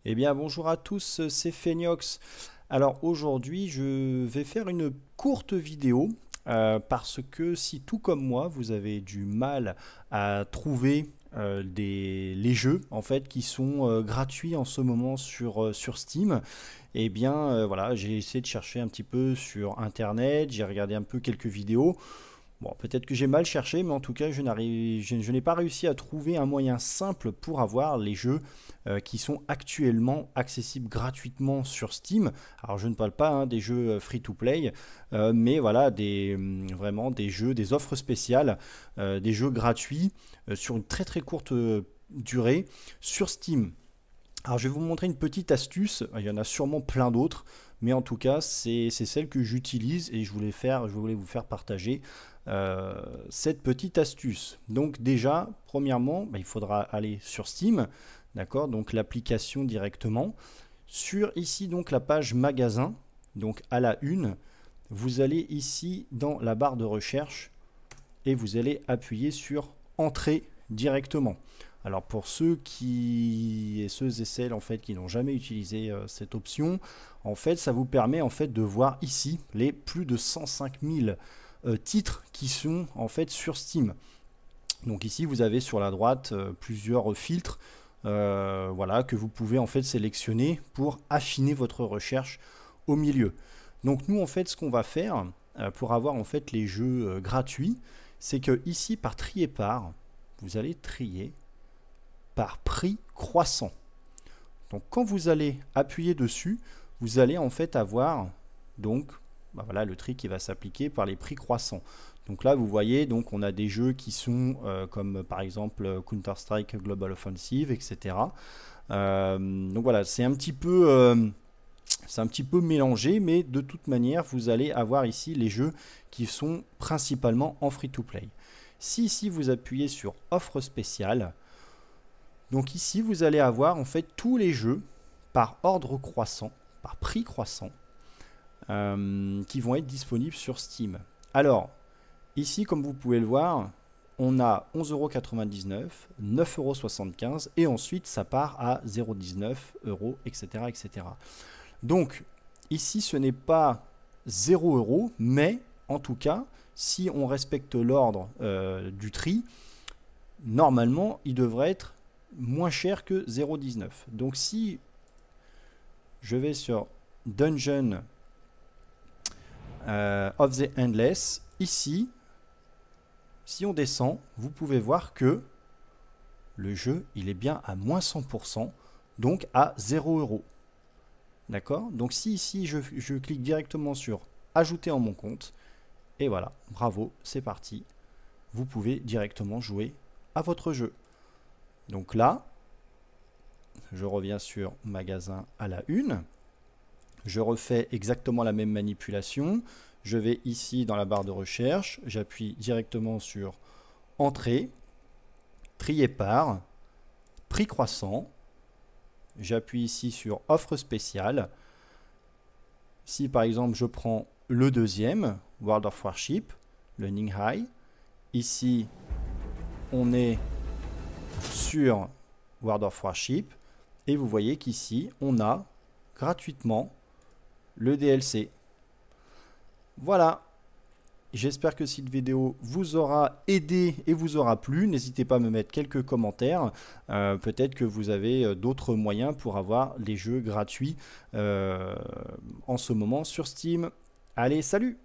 Eh bien, bonjour à tous, c'est Phéniox. Alors aujourd'hui, je vais faire une courte vidéo parce que si tout comme moi, vous avez du mal à trouver les jeux en fait qui sont gratuits en ce moment sur Steam, eh bien voilà, j'ai essayé de chercher un petit peu sur Internet, j'ai regardé un peu quelques vidéos. Bon, peut-être que j'ai mal cherché, mais en tout cas, je n'ai pas réussi à trouver un moyen simple pour avoir les jeux qui sont actuellement accessibles gratuitement sur Steam. Alors, je ne parle pas des jeux free-to-play, mais voilà, vraiment des jeux, des offres spéciales, des jeux gratuits sur une très très courte durée sur Steam. Alors, je vais vous montrer une petite astuce. Il y en a sûrement plein d'autres, mais en tout cas, c'est celle que j'utilise et je voulais vous faire partager cette petite astuce. Donc, déjà, premièrement, il faudra aller sur Steam, d'accord? Donc, l'application directement. Sur ici, donc, la page magasin, donc à la une, vous allez ici dans la barre de recherche et vous allez appuyer sur Entrée directement. Alors pour ceux et celles en fait qui n'ont jamais utilisé cette option, en fait ça vous permet en fait de voir ici les plus de 105 000 titres qui sont en fait sur Steam. Donc ici vous avez sur la droite plusieurs filtres voilà, que vous pouvez en fait sélectionner pour affiner votre recherche au milieu. Donc nous en fait ce qu'on va faire pour avoir en fait les jeux gratuits, c'est que ici par trier par, vous allez trier par prix croissant. Donc quand vous allez appuyer dessus, vous allez en fait avoir donc voilà, le tri qui va s'appliquer par les prix croissants. Donc là vous voyez, donc on a des jeux qui sont comme par exemple Counter-Strike Global Offensive, etc. Donc voilà, c'est un petit peu mélangé, mais de toute manière vous allez avoir ici les jeux qui sont principalement en free-to-play. Si ici vous appuyez sur offre spéciale, donc ici, vous allez avoir en fait tous les jeux par ordre croissant, par prix croissant, qui vont être disponibles sur Steam. Alors, ici, comme vous pouvez le voir, on a 11,99 €, 9,75 € et ensuite ça part à 0,19 €, etc., etc. Donc, ici, ce n'est pas 0 €, mais en tout cas, si on respecte l'ordre du tri, normalement, il devrait être moins cher que 0,19. Donc si je vais sur Dungeon of the Endless, ici, si on descend, vous pouvez voir que le jeu, il est bien à moins 100%, donc à 0 €. D'accord? Donc si ici, je clique directement sur Ajouter en mon compte, et voilà, bravo, c'est parti. Vous pouvez directement jouer à votre jeu. Donc là, je reviens sur magasin à la une. Je refais exactement la même manipulation. Je vais ici dans la barre de recherche. J'appuie directement sur Entrée, Trier par, Prix croissant. J'appuie ici sur Offre spéciale. Si par exemple je prends le deuxième, World of Warship, le Ninghai. Ici, on est sur World of Warship. Et vous voyez qu'ici, on a gratuitement le DLC. Voilà. J'espère que cette vidéo vous aura aidé et vous aura plu. N'hésitez pas à me mettre quelques commentaires. Peut-être que vous avez d'autres moyens pour avoir les jeux gratuits en ce moment sur Steam. Allez, salut!